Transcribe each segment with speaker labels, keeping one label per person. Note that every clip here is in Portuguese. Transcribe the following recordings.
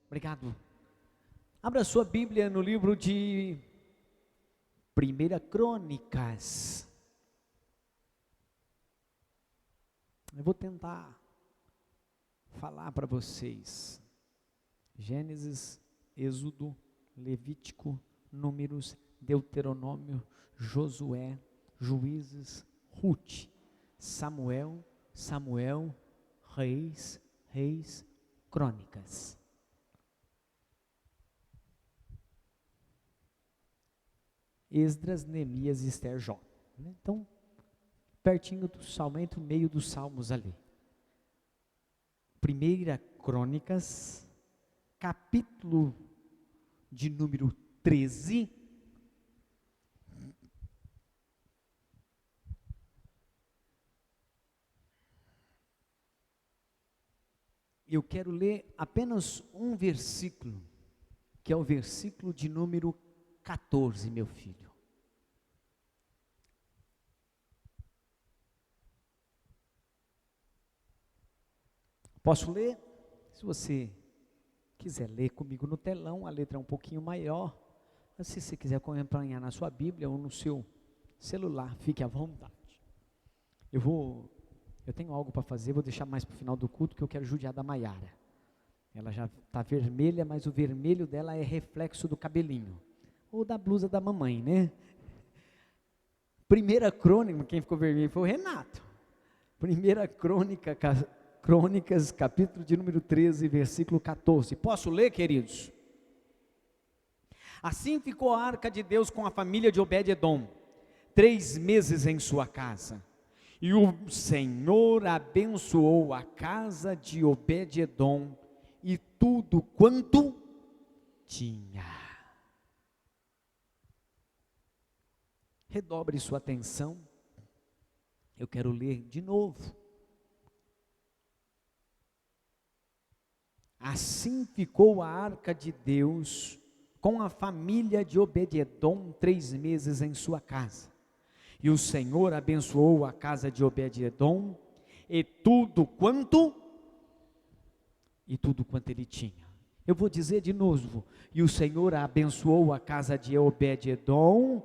Speaker 1: Obrigado. Abra sua Bíblia no livro de 1 Crônicas. Eu vou tentar falar para vocês. Gênesis, Êxodo, Levítico, Números, Deuteronômio, Josué, Juízes, Rute, Samuel, Reis, Crônicas. Esdras, Neemias e Esther, Jó. Então, pertinho do Salmo, entre o meio dos Salmos ali. 1 Crônicas, capítulo de número 13. Eu quero ler apenas um versículo, que é o versículo de número 14, meu filho. Posso ler? Se você quiser ler comigo no telão, a letra é um pouquinho maior. Mas se você quiser acompanhar na sua Bíblia ou no seu celular, fique à vontade. Eu tenho algo para fazer, vou deixar mais para o final do culto, que eu quero judiar da Maiara. Ela já está vermelha, mas o vermelho dela é reflexo do cabelinho. Ou da blusa da mamãe, né? 1 Crônica, quem ficou vermelho foi o Renato. 1 Crônicas, capítulo de número 13, versículo 14. Posso ler, queridos? Assim ficou a arca de Deus com a família de Obed-edom, 3 meses em sua casa. E o Senhor abençoou a casa de Obed-edom e tudo quanto tinha. Redobre sua atenção, eu quero ler de novo. Assim ficou a arca de Deus com a família de Obed-edom 3 meses em sua casa. E o Senhor abençoou a casa de Obed-edom e tudo quanto ele tinha. Eu vou dizer de novo, e o Senhor abençoou a casa de Obed-edom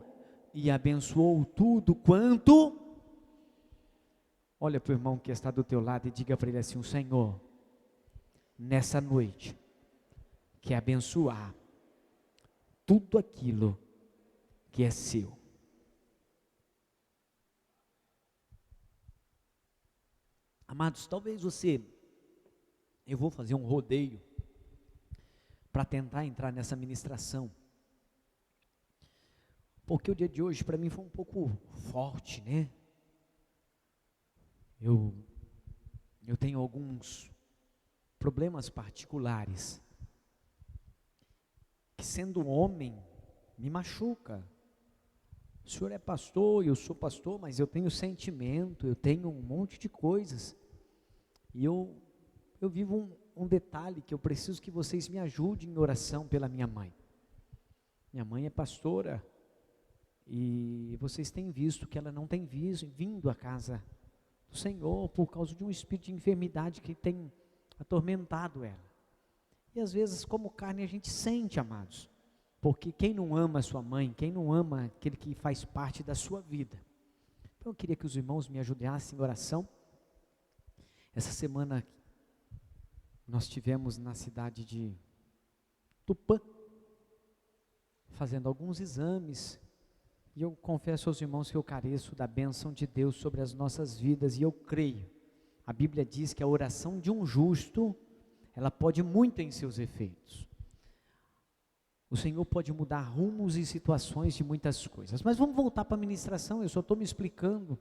Speaker 1: e abençoou tudo quanto. Olha para o irmão que está do teu lado e diga para ele assim: o Senhor, nessa noite, quer abençoar tudo aquilo que é seu. Amados, talvez eu vou fazer um rodeio para tentar entrar nessa ministração, porque o dia de hoje para mim foi um pouco forte, né? Eu tenho alguns problemas particulares, que sendo homem, me machuca. O senhor é pastor, eu sou pastor, mas eu tenho sentimento, eu tenho um monte de coisas, e eu vivo um detalhe que eu preciso que vocês me ajudem em oração pela minha mãe. Minha mãe é pastora, e vocês têm visto que ela não tem vindo à casa do Senhor, por causa de um espírito de enfermidade que tem atormentado ela. E às vezes, como carne, a gente sente, amados, porque quem não ama a sua mãe, quem não ama aquele que faz parte da sua vida? Então eu queria que os irmãos me ajudassem em oração. Essa semana nós tivemos na cidade de Tupã, fazendo alguns exames, e eu confesso aos irmãos que eu careço da bênção de Deus sobre as nossas vidas, e eu creio. A Bíblia diz que a oração de um justo, ela pode muito em seus efeitos. O Senhor pode mudar rumos e situações de muitas coisas. Mas vamos voltar para a ministração, eu só estou me explicando.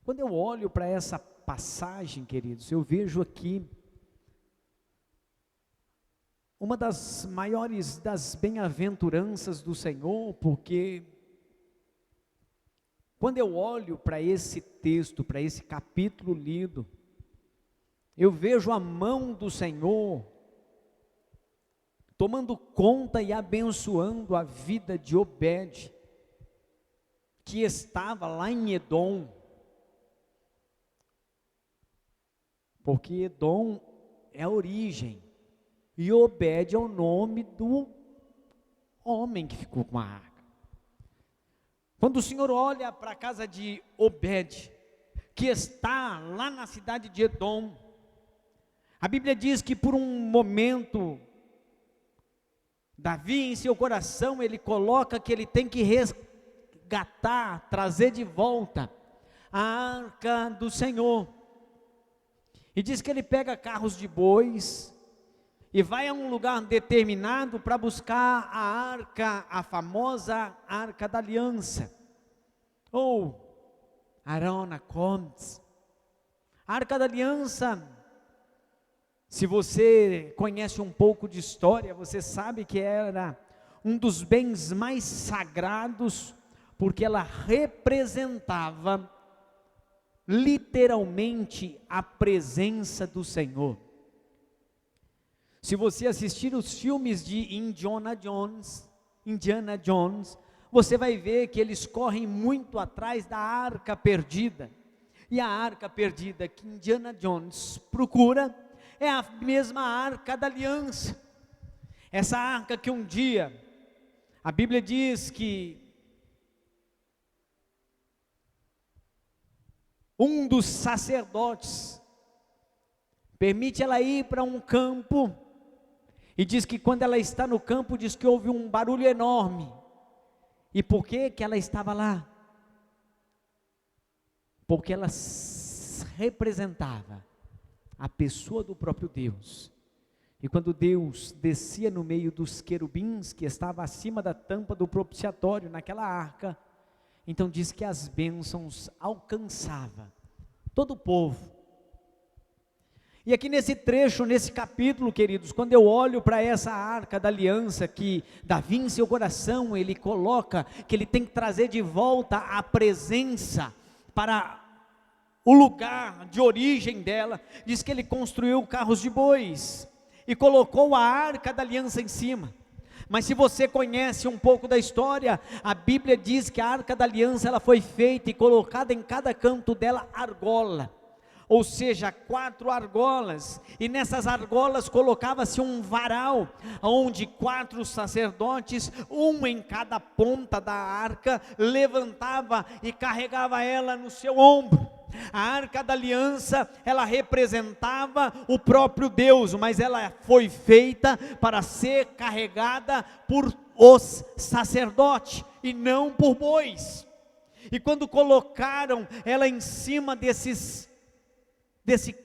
Speaker 1: Quando eu olho para essa passagem, queridos, eu vejo aqui uma das maiores das bem-aventuranças do Senhor, porque quando eu olho para esse texto, para esse capítulo lido, eu vejo a mão do Senhor tomando conta e abençoando a vida de Obed, que estava lá em Edom, porque Edom é a origem, e Obed é o nome do homem que ficou com a arca. Quando o Senhor olha para a casa de Obed, que está lá na cidade de Edom, a Bíblia diz que por um momento, Davi em seu coração, ele coloca que ele tem que resgatar, trazer de volta a arca do Senhor, e diz que ele pega carros de bois, e vai a um lugar determinado para buscar a arca, a famosa arca da aliança, ou Arona Combs. A arca da aliança, se você conhece um pouco de história, você sabe que era um dos bens mais sagrados, porque ela representava literalmente a presença do Senhor. Se você assistir os filmes de Indiana Jones, você vai ver que eles correm muito atrás da arca perdida. E a arca perdida que Indiana Jones procura é a mesma arca da aliança. Essa arca que um dia, a Bíblia diz que um dos sacerdotes permite ela ir para um campo, e diz que quando ela está no campo, diz que houve um barulho enorme. E por que ela estava lá? Porque ela representava a pessoa do próprio Deus. E quando Deus descia no meio dos querubins, que estava acima da tampa do propiciatório, naquela arca, então diz que as bênçãos alcançava todo o povo. E aqui nesse trecho, nesse capítulo, queridos, quando eu olho para essa arca da aliança, que Davi em seu coração, ele coloca que ele tem que trazer de volta a presença para o lugar de origem dela, diz que ele construiu carros de bois, e colocou a arca da aliança em cima. Mas se você conhece um pouco da história, a Bíblia diz que a arca da aliança, ela foi feita e colocada em cada canto dela argola, ou seja, 4 argolas, e nessas argolas colocava-se um varal, onde 4 sacerdotes, um em cada ponta da arca, levantava e carregava ela no seu ombro. A arca da aliança, ela representava o próprio Deus, mas ela foi feita para ser carregada por os sacerdotes, e não por bois. E quando colocaram ela em cima desse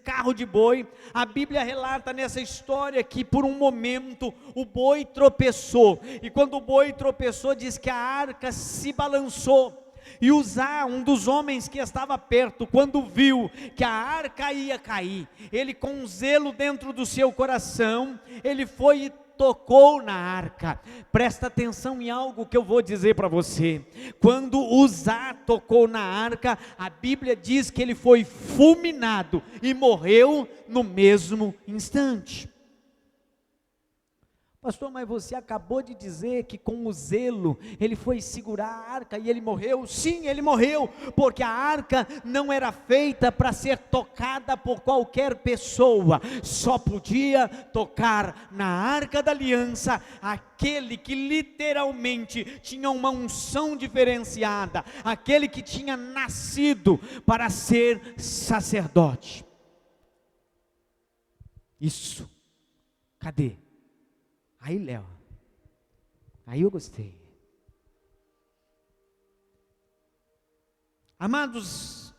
Speaker 1: carro de boi, a Bíblia relata nessa história que por um momento o boi tropeçou, e quando o boi tropeçou, diz que a arca se balançou, e Uzá, um dos homens que estava perto, quando viu que a arca ia cair, ele com zelo dentro do seu coração, ele foi e tocou na arca. Presta atenção em algo que eu vou dizer para você. Quando Uzá tocou na arca, a Bíblia diz que ele foi fulminado e morreu no mesmo instante. Pastor, mas você acabou de dizer que com o zelo, ele foi segurar a arca e ele morreu. Sim, ele morreu, porque a arca não era feita para ser tocada por qualquer pessoa, só podia tocar na arca da aliança, aquele que literalmente tinha uma unção diferenciada, aquele que tinha nascido para ser sacerdote. Isso, cadê? Aí, Léo, aí eu gostei. Amados,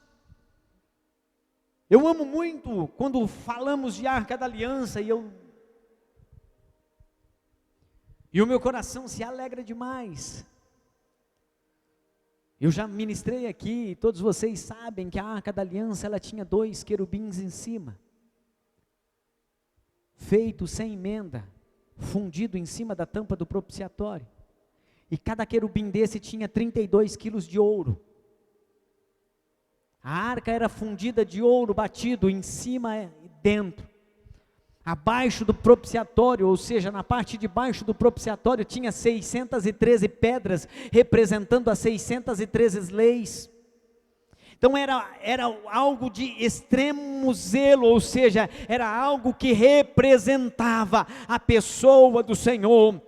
Speaker 1: eu amo muito quando falamos de arca da aliança, e o meu coração se alegra demais. Eu já ministrei aqui, todos vocês sabem que a arca da aliança, ela tinha 2 querubins em cima, feito sem emenda, fundido em cima da tampa do propiciatório, e cada querubim desse tinha 32 quilos de ouro. A arca era fundida de ouro batido em cima e dentro. Abaixo do propiciatório, ou seja, na parte de baixo do propiciatório, tinha 613 pedras, representando as 613 leis. Então era algo de extremo zelo, ou seja, era algo que representava a pessoa do Senhor.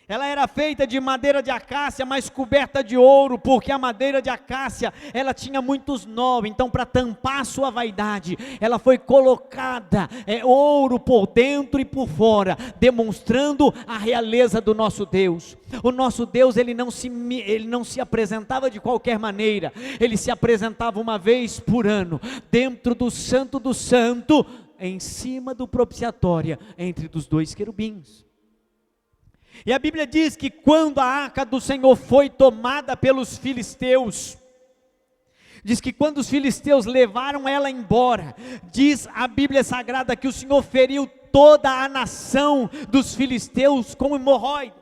Speaker 1: Ela era feita de madeira de acácia, mas coberta de ouro, porque a madeira de acácia, ela tinha muitos nós. Então, para tampar sua vaidade, ela foi colocada ouro por dentro e por fora, demonstrando a realeza do nosso Deus. O nosso Deus, ele não se apresentava de qualquer maneira, ele se apresentava uma vez por ano, dentro do Santo do Santo, em cima do propiciatório, entre os dois querubins. E a Bíblia diz que quando a arca do Senhor foi tomada pelos filisteus, diz que quando os filisteus levaram ela embora, diz a Bíblia Sagrada que o Senhor feriu toda a nação dos filisteus com hemorroida.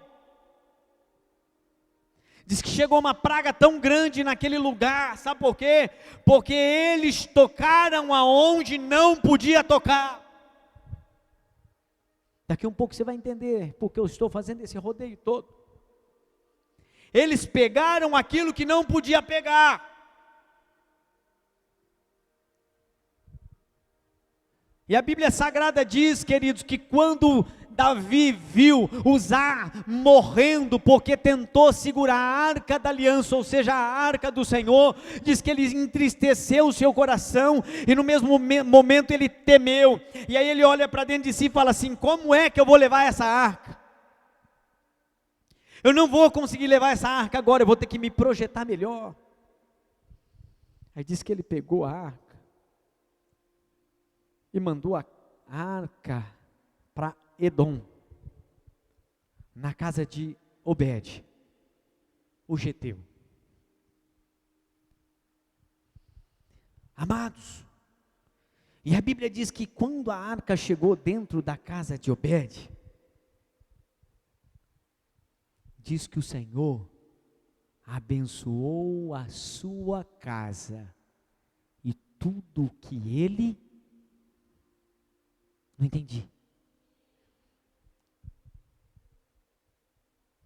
Speaker 1: Diz que chegou uma praga tão grande naquele lugar, sabe por quê? Porque eles tocaram aonde não podia tocar. Daqui um pouco você vai entender porque eu estou fazendo esse rodeio todo. Eles pegaram aquilo que não podia pegar. E a Bíblia Sagrada diz, queridos, que quando Davi viu Uzá morrendo, porque tentou segurar a arca da aliança, ou seja, a arca do Senhor, diz que ele entristeceu o seu coração, e no mesmo momento ele temeu, e aí ele olha para dentro de si e fala assim: como é que eu vou levar essa arca? Eu não vou conseguir levar essa arca agora, eu vou ter que me projetar melhor. Aí diz que ele pegou a arca, e mandou a arca para Edom, na casa de Obed, o geteu. Amados, e a Bíblia diz que quando a arca chegou dentro da casa de Obed, diz que o Senhor abençoou a sua casa e tudo o que ele... Não entendi.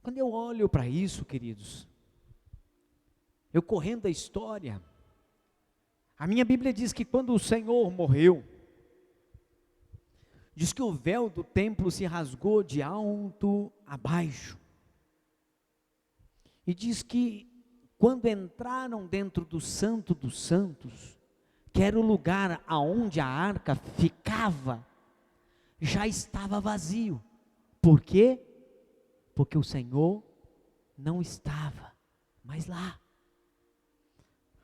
Speaker 1: Quando eu olho para isso, queridos, eu correndo a história, a minha Bíblia diz que quando o Senhor morreu, diz que o véu do templo se rasgou de alto a baixo, e diz que quando entraram dentro do Santo dos Santos, que era o lugar aonde a arca ficava, já estava vazio. Por quê? Porque o Senhor não estava mais lá.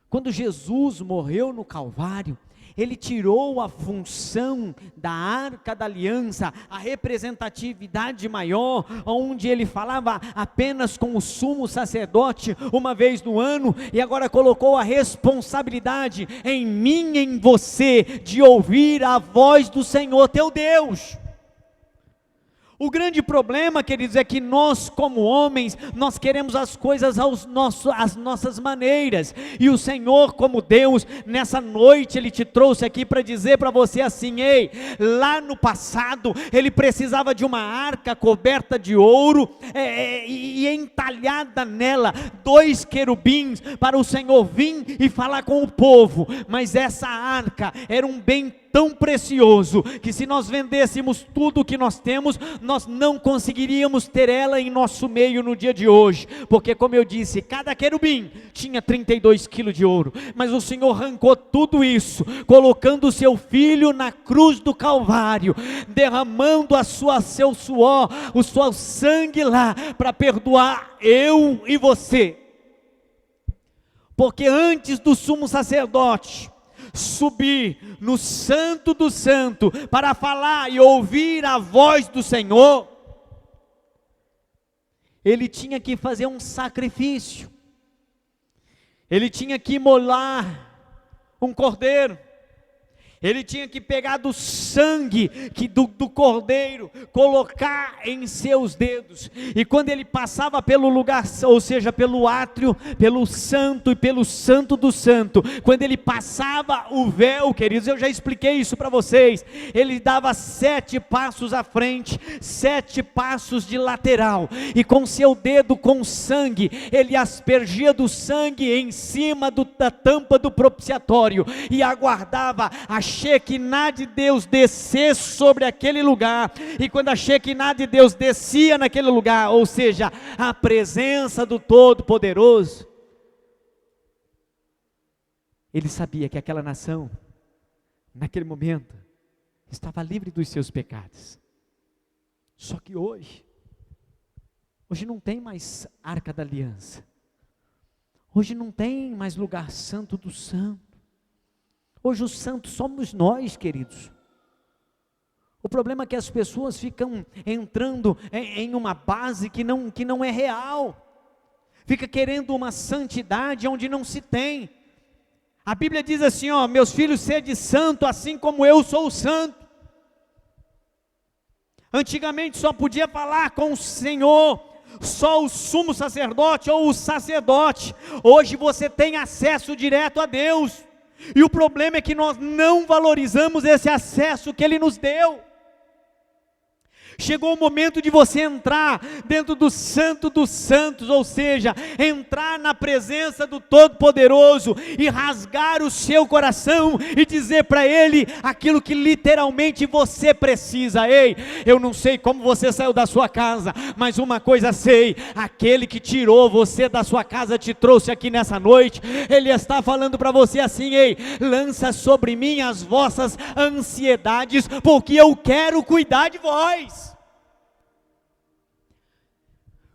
Speaker 1: Quando Jesus morreu no Calvário, ele tirou a função da arca da aliança, a representatividade maior, onde ele falava apenas com o sumo sacerdote uma vez no ano, e agora colocou a responsabilidade em mim e em você, de ouvir a voz do Senhor teu Deus. O grande problema, queridos, é que nós como homens, nós queremos as coisas às nossas maneiras, e o Senhor como Deus, nessa noite Ele te trouxe aqui para dizer para você assim: ei, lá no passado, Ele precisava de uma arca coberta de ouro, e entalhada nela, 2 querubins, para o Senhor vir e falar com o povo, mas essa arca era um bem tão precioso, que se nós vendêssemos tudo o que nós temos, nós não conseguiríamos ter ela em nosso meio no dia de hoje, porque como eu disse, cada querubim tinha 32 quilos de ouro, mas o Senhor arrancou tudo isso, colocando o seu Filho na cruz do Calvário, derramando seu suor, o seu sangue lá, para perdoar eu e você, porque antes do sumo sacerdote subir no Santo do Santo para falar e ouvir a voz do Senhor, ele tinha que fazer um sacrifício, ele tinha que imolar um cordeiro, Ele tinha que pegar do sangue do cordeiro, colocar em seus dedos, e quando ele passava pelo lugar, ou seja, pelo átrio, pelo santo e pelo santo do santo, quando ele passava o véu, queridos, eu já expliquei isso para vocês, ele dava 7 passos à frente, 7 passos de lateral, e com seu dedo com sangue, ele aspergia do sangue em cima da tampa do propiciatório, e aguardava a Shekinah de Deus descer sobre aquele lugar, e quando a Shekinah de Deus descia naquele lugar, ou seja, a presença do Todo-Poderoso, ele sabia que aquela nação, naquele momento, estava livre dos seus pecados. Só que hoje não tem mais Arca da Aliança, hoje não tem mais lugar santo do santo. Hoje os santos somos nós, queridos. O problema é que as pessoas ficam entrando em uma base que não é real, fica querendo uma santidade onde não se tem. A Bíblia diz assim, ó, meus filhos, sede santo, assim como eu sou santo. Antigamente só podia falar com o Senhor só o sumo sacerdote ou o sacerdote. Hoje você tem acesso direto a Deus. E o problema é que nós não valorizamos esse acesso que Ele nos deu. Chegou o momento de você entrar dentro do Santo dos Santos, ou seja, entrar na presença do Todo-Poderoso e rasgar o seu coração e dizer para Ele aquilo que literalmente você precisa. Ei, eu não sei como você saiu da sua casa, mas uma coisa sei, aquele que tirou você da sua casa te trouxe aqui nessa noite. Ele está falando para você assim, ei, lança sobre mim as vossas ansiedades, porque eu quero cuidar de vós.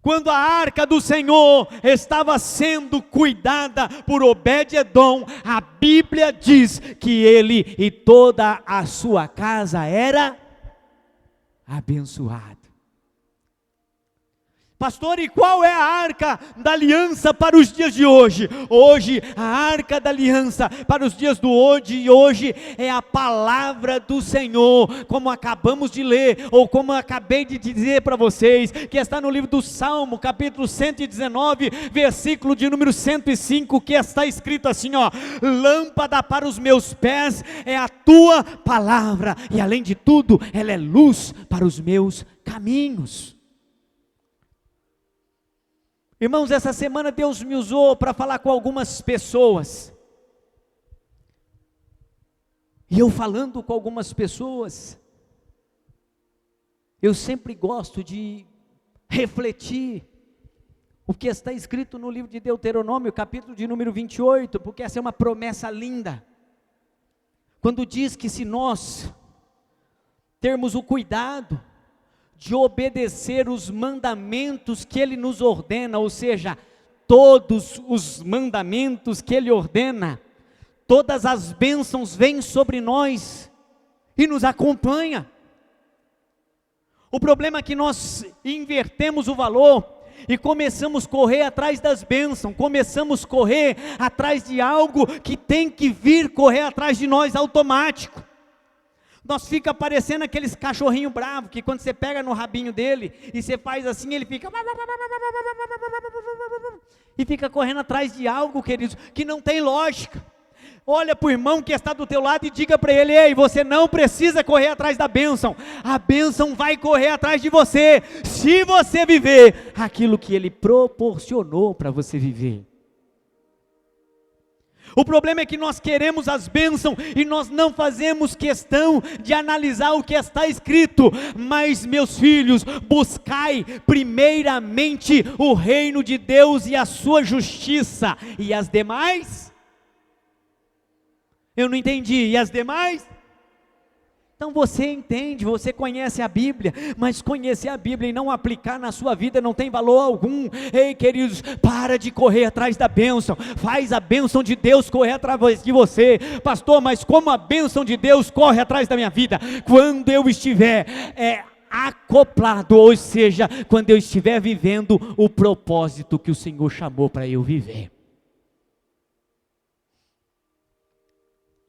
Speaker 1: Quando a arca do Senhor estava sendo cuidada por Obed-edom, a Bíblia diz que ele e toda a sua casa era abençoado. Pastor, e qual é a arca da aliança para os dias de hoje? Hoje, a arca da aliança para os dias de hoje é a palavra do Senhor, como acabamos de ler, ou como eu acabei de dizer para vocês, que está no livro do Salmo, capítulo 119, versículo de número 105, que está escrito assim, ó, lâmpada para os meus pés é a tua palavra, e além de tudo, ela é luz para os meus caminhos. Irmãos, essa semana Deus me usou para falar com algumas pessoas, e eu falando com algumas pessoas, eu sempre gosto de refletir o que está escrito no livro de Deuteronômio, capítulo de número 28, porque essa é uma promessa linda, quando diz que se nós termos o cuidado de obedecer os mandamentos que Ele nos ordena, ou seja, todos os mandamentos que Ele ordena, todas as bênçãos vêm sobre nós e nos acompanha. O problema é que nós invertemos o valor e começamos a correr atrás das bênçãos, começamos a correr atrás de algo que tem que vir correr atrás de nós automático. Nós fica parecendo aqueles cachorrinho bravo, que quando você pega no rabinho dele, e você faz assim, ele fica, e fica correndo atrás de algo, queridos, que não tem lógica. Olha para o irmão que está do teu lado e diga para ele, ei, você não precisa correr atrás da bênção, a bênção vai correr atrás de você, se você viver aquilo que Ele proporcionou para você viver. O problema é que nós queremos as bênçãos e nós não fazemos questão de analisar o que está escrito. Mas, meus filhos, buscai primeiramente o reino de Deus e a sua justiça, e as demais? Eu não entendi, e as demais? Então você entende, você conhece a Bíblia, mas conhecer a Bíblia e não aplicar na sua vida não tem valor algum. Ei, queridos, para de correr atrás da bênção, faz a bênção de Deus correr atrás de você. Pastor, mas como a bênção de Deus corre atrás da minha vida? Quando eu estiver acoplado, ou seja, quando eu estiver vivendo o propósito que o Senhor chamou para eu viver.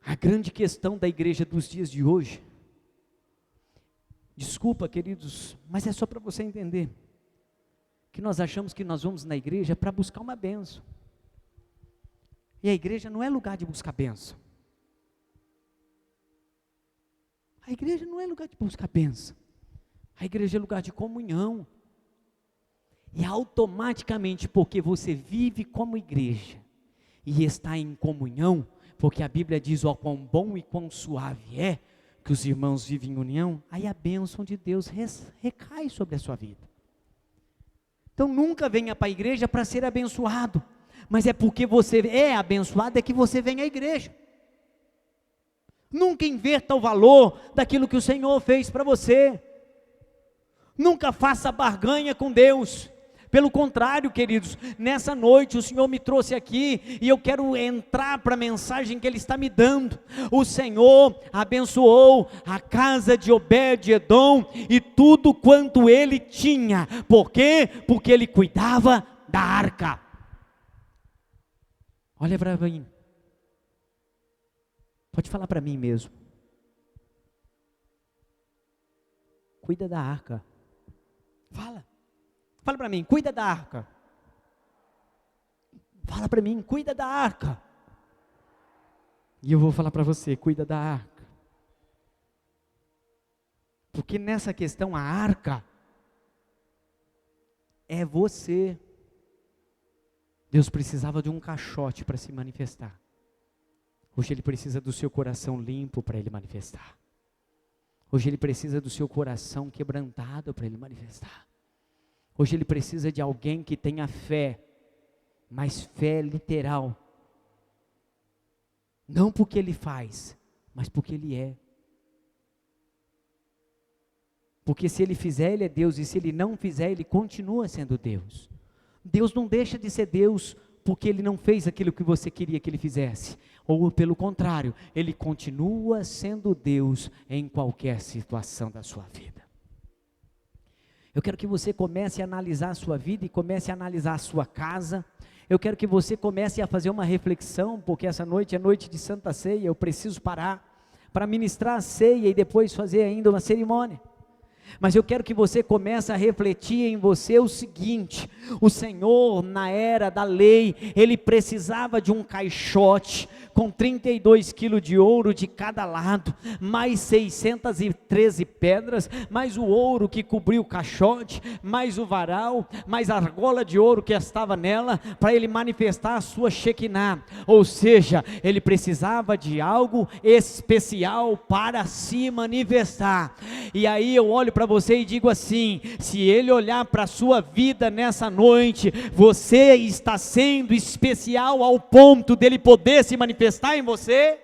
Speaker 1: A grande questão da igreja dos dias de hoje, desculpa queridos, mas é só para você entender, que nós achamos que nós vamos na igreja para buscar uma bênção, e a igreja não é lugar de buscar bênção, a igreja não é lugar de buscar bênção, a igreja é lugar de comunhão, e automaticamente porque você vive como igreja, e está em comunhão, porque a Bíblia diz, ó quão bom e quão suave é, que os irmãos vivem em união, aí a bênção de Deus recai sobre a sua vida. Então nunca venha para a igreja para ser abençoado, mas é porque você é abençoado, é que você vem à igreja. Nunca inverta o valor daquilo que o Senhor fez para você, nunca faça barganha com Deus. Pelo contrário, queridos, nessa noite o Senhor me trouxe aqui, e eu quero entrar para a mensagem que Ele está me dando. O Senhor abençoou a casa de Obed-edom, e tudo quanto ele tinha, por quê? Porque ele cuidava da arca. Olha para mim, pode falar para mim mesmo, cuida da arca, fala para mim, cuida da arca. Fala para mim, cuida da arca. E eu vou falar para você, cuida da arca. Porque nessa questão a arca é você. Deus precisava de um caixote para se manifestar. Hoje Ele precisa do seu coração limpo para Ele manifestar. Hoje Ele precisa do seu coração quebrantado para Ele manifestar. Hoje Ele precisa de alguém que tenha fé, mas fé literal. Não porque Ele faz, mas porque Ele é. Porque se Ele fizer, Ele é Deus, e se Ele não fizer, Ele continua sendo Deus. Deus não deixa de ser Deus, porque Ele não fez aquilo que você queria que Ele fizesse. Ou pelo contrário, Ele continua sendo Deus em qualquer situação da sua vida. Eu quero que você comece a analisar a sua vida e comece a analisar a sua casa. Eu quero que você comece a fazer uma reflexão, porque essa noite é noite de Santa Ceia, eu preciso parar para ministrar a ceia e depois fazer ainda uma cerimônia. Mas eu quero que você comece a refletir em você o seguinte: o Senhor, na era da lei, Ele precisava de um caixote com 32 quilos de ouro de cada lado, mais 613 pedras, mais o ouro que cobriu o caixote, mais o varal, mais a argola de ouro que estava nela, para Ele manifestar a sua Shekinah. Ou seja, Ele precisava de algo especial para se manifestar. E aí eu olho para você e digo assim: se Ele olhar para a sua vida nessa noite, você está sendo especial ao ponto dele poder se manifestar em você?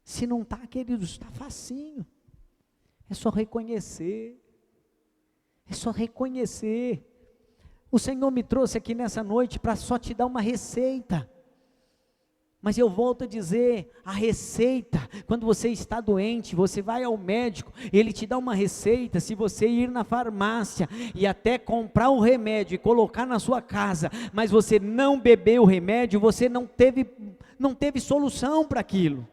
Speaker 1: Se não está, queridos, está facinho, é só reconhecer, o Senhor me trouxe aqui nessa noite para só te dar uma receita. Mas eu volto a dizer, a receita, quando você está doente, você vai ao médico, ele te dá uma receita. Se você ir na farmácia e até comprar o remédio e colocar na sua casa, mas você não beber o remédio, você não teve solução para aquilo.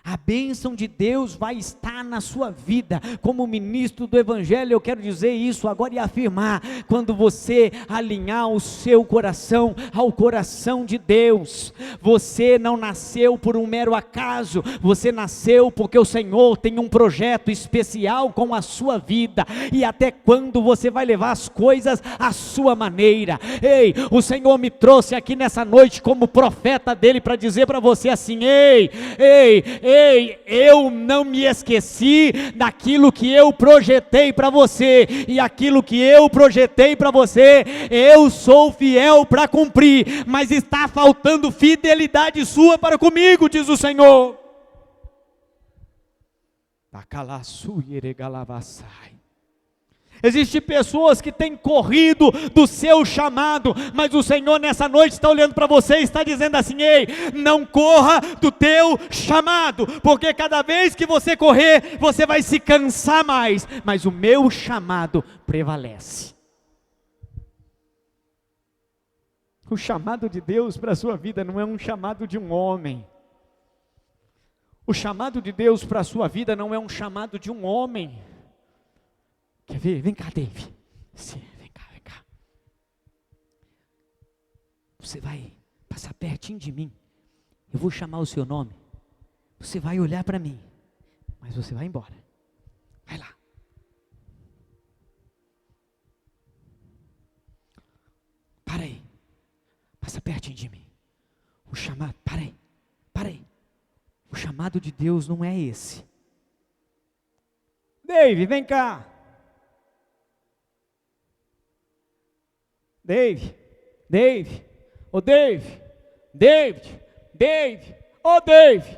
Speaker 1: A bênção de Deus vai estar na sua vida. Como ministro do Evangelho, eu quero dizer isso agora e afirmar: quando você alinhar o seu coração ao coração de Deus, você não nasceu por um mero acaso, você nasceu porque o Senhor tem um projeto especial com a sua vida. E até quando você vai levar as coisas à sua maneira? Ei, o Senhor me trouxe aqui nessa noite como profeta dele para dizer para você assim: ei, eu não me esqueci daquilo que eu projetei para você, e aquilo que eu projetei para você, eu sou fiel para cumprir, mas está faltando fidelidade sua para comigo, diz o Senhor. Existem pessoas que têm corrido do seu chamado, mas o Senhor nessa noite está olhando para você e está dizendo assim: ei, não corra do teu chamado, porque cada vez que você correr, você vai se cansar mais, mas o meu chamado prevalece. O chamado de Deus para a sua vida não é um chamado de um homem. O chamado de Deus para a sua vida não é um chamado de um homem. Quer ver? Vem cá, Dave. Sim, vem cá, vem cá. Você vai passar pertinho de mim. Eu vou chamar o seu nome. Você vai olhar para mim. Mas você vai embora. Vai lá. Para aí. Passa pertinho de mim. O chamado, para aí. Para aí. O chamado de Deus não é esse. Dave, vem cá. Dave, ô Dave, ô Dave.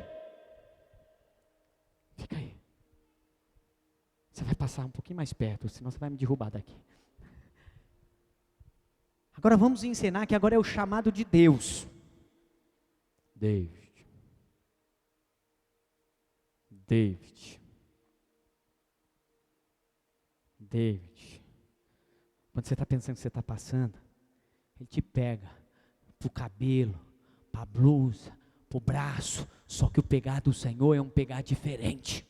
Speaker 1: Fica aí. Você vai passar um pouquinho mais perto, senão você vai me derrubar daqui. Agora vamos ensinar que agora é o chamado de Deus. David. Quando você está pensando que você está passando, ele te pega para o cabelo, para a blusa, para o braço. Só que o pegar do Senhor é um pegar diferente.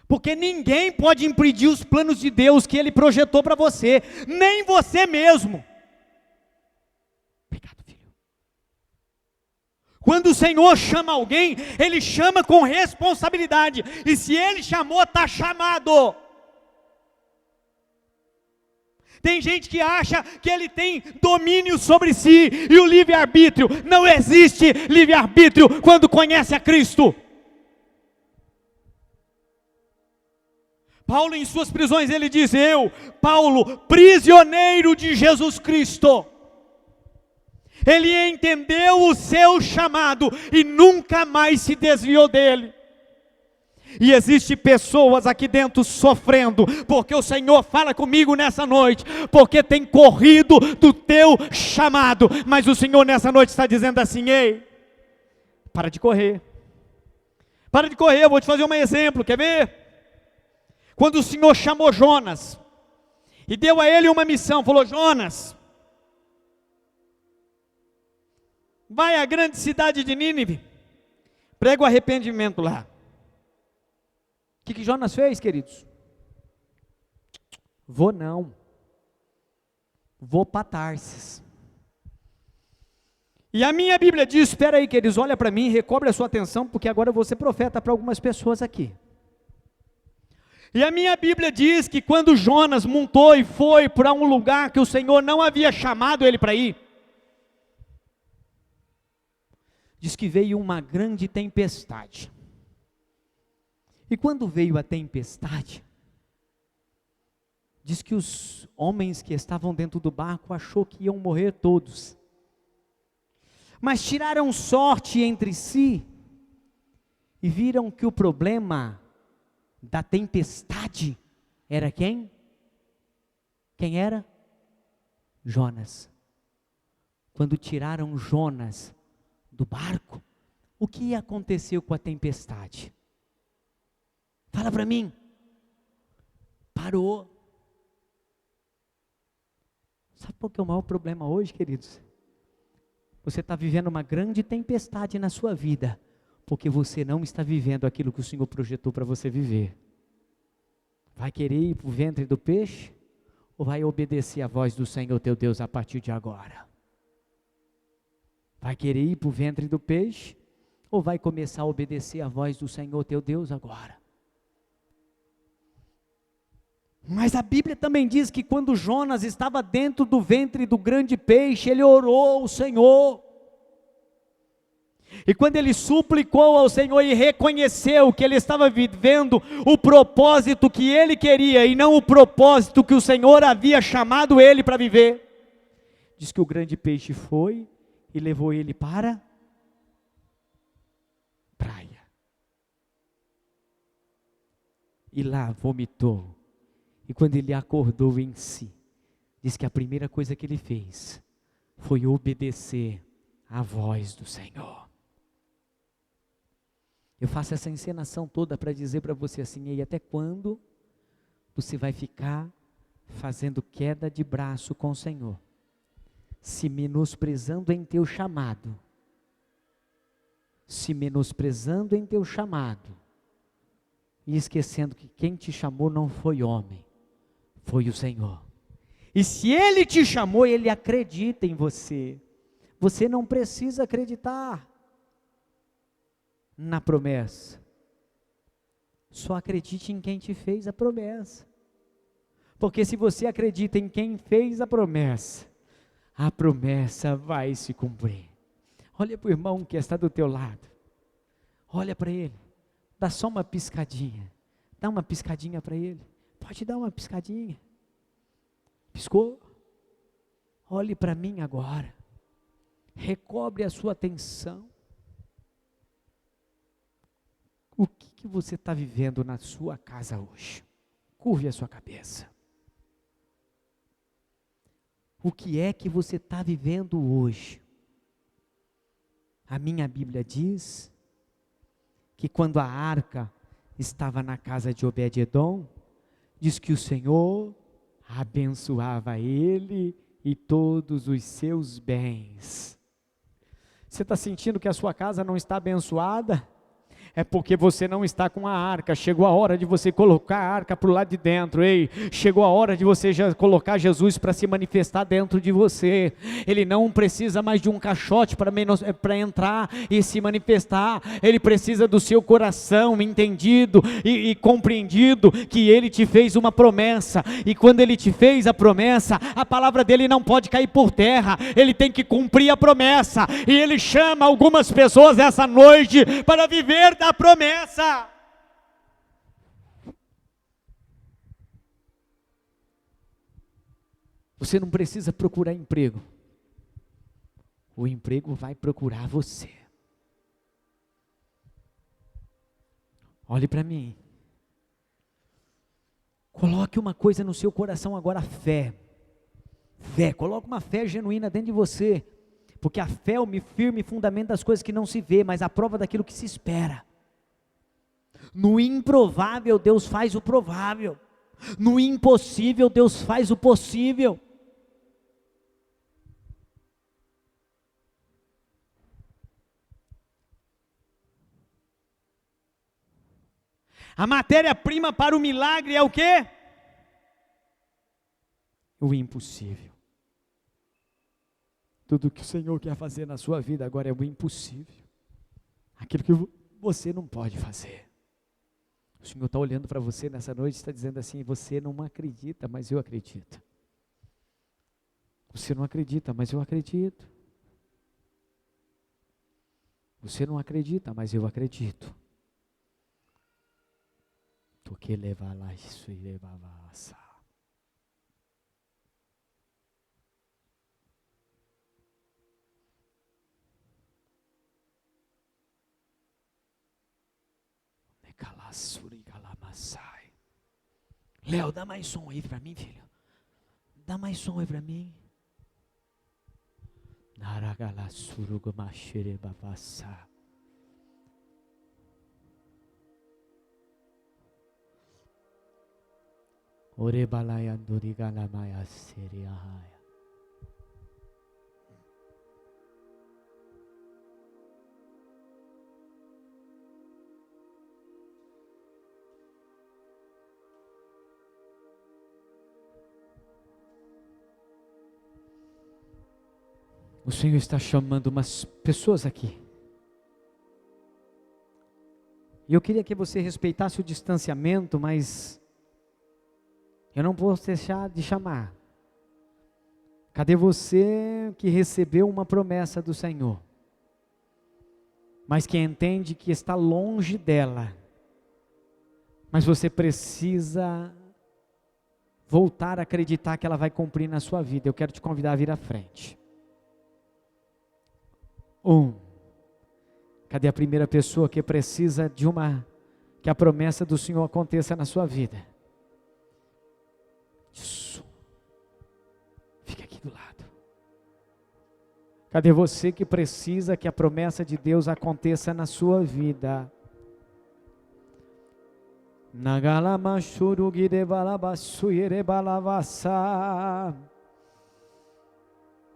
Speaker 1: Porque ninguém pode impedir os planos de Deus que Ele projetou para você, nem você mesmo. Obrigado, filho. Quando o Senhor chama alguém, Ele chama com responsabilidade. E se Ele chamou, está chamado. Tem gente que acha que ele tem domínio sobre si e o livre-arbítrio. Não existe livre-arbítrio quando conhece a Cristo. Paulo, em suas prisões, ele diz: eu, Paulo, prisioneiro de Jesus Cristo. Ele entendeu o seu chamado e nunca mais se desviou dele. E existe pessoas aqui dentro sofrendo, porque o Senhor fala comigo nessa noite, porque tem corrido do teu chamado, mas o Senhor nessa noite está dizendo assim: ei, para de correr, eu vou te fazer um exemplo, quer ver? Quando o Senhor chamou Jonas, e deu a ele uma missão, falou: Jonas, vai à grande cidade de Nínive, prega o arrependimento lá. O que Jonas fez, queridos? Vou não. Vou para Tarsis. E a minha Bíblia diz, espera aí, queridos, olha para mim, recobre a sua atenção, porque agora eu vou ser profeta para algumas pessoas aqui. E a minha Bíblia diz que quando Jonas montou e foi para um lugar que o Senhor não havia chamado ele para ir, diz que veio uma grande tempestade. E quando veio a tempestade, diz que os homens que estavam dentro do barco achou que iam morrer todos. Mas tiraram sorte entre si e viram que o problema da tempestade era quem? Quem era? Jonas. Quando tiraram Jonas do barco, o que aconteceu com a tempestade? Fala para mim. Parou. Sabe qual que é o maior problema hoje, queridos? Você está vivendo uma grande tempestade na sua vida, porque você não está vivendo aquilo que o Senhor projetou para você viver. Vai querer ir para o ventre do peixe? Ou vai obedecer a voz do Senhor teu Deus a partir de agora? Vai querer ir para o ventre do peixe? Ou vai começar a obedecer a voz do Senhor teu Deus agora? Mas a Bíblia também diz que quando Jonas estava dentro do ventre do grande peixe, ele orou ao Senhor. E quando ele suplicou ao Senhor e reconheceu que ele estava vivendo o propósito que ele queria e não o propósito que o Senhor havia chamado ele para viver, diz que o grande peixe foi e levou ele para a praia. E lá vomitou. E quando ele acordou em si, diz que a primeira coisa que ele fez foi obedecer à voz do Senhor. Eu faço essa encenação toda para dizer para você assim: e até quando você vai ficar fazendo queda de braço com o Senhor? se menosprezando em teu chamado, e esquecendo que quem te chamou não foi homem, foi o Senhor. E se Ele te chamou, Ele acredita em você. Você não precisa acreditar na promessa. Só acredite em quem te fez a promessa. Porque se você acredita em quem fez a promessa vai se cumprir. Olha para o irmão que está do teu lado. Olha para ele. Dá só uma piscadinha. Dá uma piscadinha para ele. Pode dar uma piscadinha. Piscou? Olhe para mim agora. Recobre a sua atenção. O que você está vivendo na sua casa hoje? Curve a sua cabeça. O que é que você está vivendo hoje? A minha Bíblia diz que quando a arca estava na casa de Obed-edom, diz que o Senhor abençoava ele e todos os seus bens. Você está sentindo que a sua casa não está abençoada? É porque você não está com a arca. Chegou a hora de você colocar a arca para o lado de dentro. Ei, chegou a hora de você já colocar Jesus para se manifestar dentro de você. Ele não precisa mais de um caixote para entrar e se manifestar. Ele precisa do seu coração entendido e compreendido que Ele te fez uma promessa. E quando Ele te fez a promessa, a palavra dele não pode cair por terra. Ele tem que cumprir a promessa. E Ele chama algumas pessoas essa noite para viver da promessa. Você não precisa procurar emprego. O emprego vai procurar você. Olhe para mim. Coloque uma coisa no seu coração agora, fé. Fé, coloque uma fé genuína dentro de você. Porque a fé é o firme fundamento das coisas que não se vê, mas a prova daquilo que se espera. No improvável, Deus faz o provável. No impossível, Deus faz o possível. A matéria-prima para o milagre é o quê? O impossível. Tudo que o Senhor quer fazer na sua vida agora é o impossível. Aquilo que você não pode fazer. O Senhor está olhando para você nessa noite e está dizendo assim: você não acredita, mas eu acredito. Você não acredita, mas eu acredito. Você não acredita, mas eu acredito. Tu que leva lá isso e levava a Léo, dá mais som aí para mim, filho. Dá mais som aí para mim. O Senhor está chamando umas pessoas aqui. E eu queria que você respeitasse o distanciamento, mas eu não posso deixar de chamar. Cadê você que recebeu uma promessa do Senhor, mas que entende que está longe dela, mas você precisa voltar a acreditar que ela vai cumprir na sua vida? Eu quero te convidar a vir à frente. Cadê a primeira pessoa que precisa que a promessa do Senhor aconteça na sua vida? Isso. Fica aqui do lado. Cadê você que precisa que a promessa de Deus aconteça na sua vida?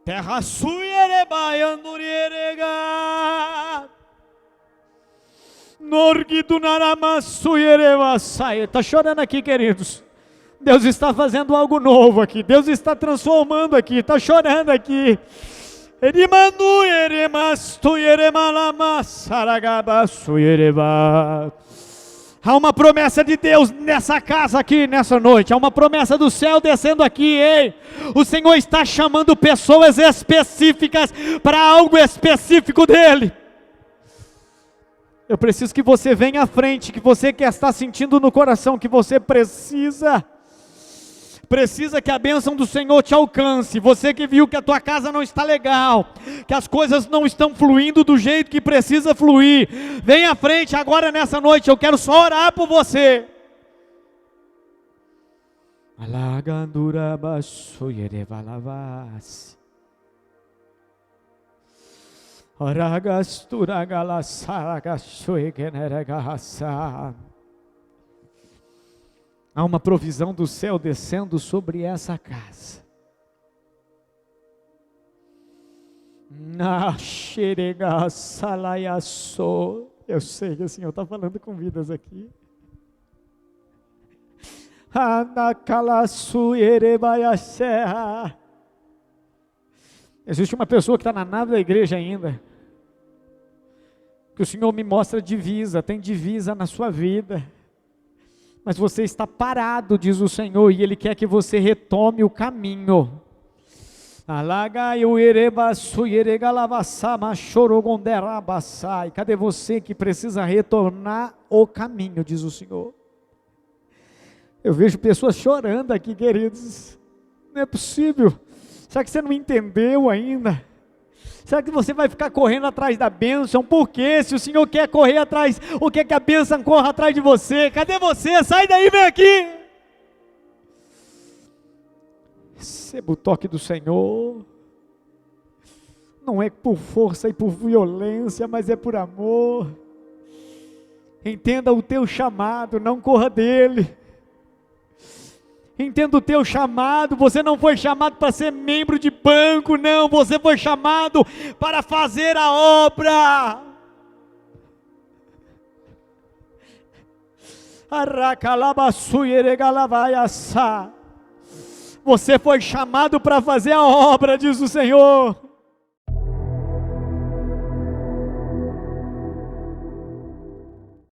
Speaker 1: Terra suierebaiandurierega. Está chorando aqui, queridos. Deus está fazendo algo novo aqui. Deus está transformando aqui. Está chorando aqui. Há uma promessa de Deus nessa casa aqui, nessa noite. Há uma promessa do céu descendo aqui. Ei, o Senhor está chamando pessoas específicas para algo específico dEle. Eu preciso que você venha à frente, que você que está sentindo no coração, que você precisa que a bênção do Senhor te alcance. Você que viu que a tua casa não está legal, que as coisas não estão fluindo do jeito que precisa fluir, vem à frente agora nessa noite, eu quero só orar por você. Há uma provisão do céu descendo sobre essa casa. Eu sei que o Senhor está falando com vidas aqui. Existe uma pessoa que está na nave da igreja ainda, que o Senhor me mostra divisa, tem divisa na sua vida, mas você está parado, diz o Senhor, e Ele quer que você retome o caminho. Cadê você que precisa retornar o caminho, diz o Senhor. Eu vejo pessoas chorando aqui, queridos. Não é possível. Será que você não entendeu ainda? Será que você vai ficar correndo atrás da bênção? Por quê? Se o Senhor quer correr atrás, o que é que a bênção corra atrás de você? Cadê você? Sai daí, vem aqui. Receba o toque do Senhor. Não é por força e por violência, mas é por amor. Entenda o teu chamado, não corra dele. Entenda o teu chamado, você não foi chamado para ser membro de banco, não, você foi chamado para fazer a obra. Você foi chamado para fazer a obra, diz o Senhor.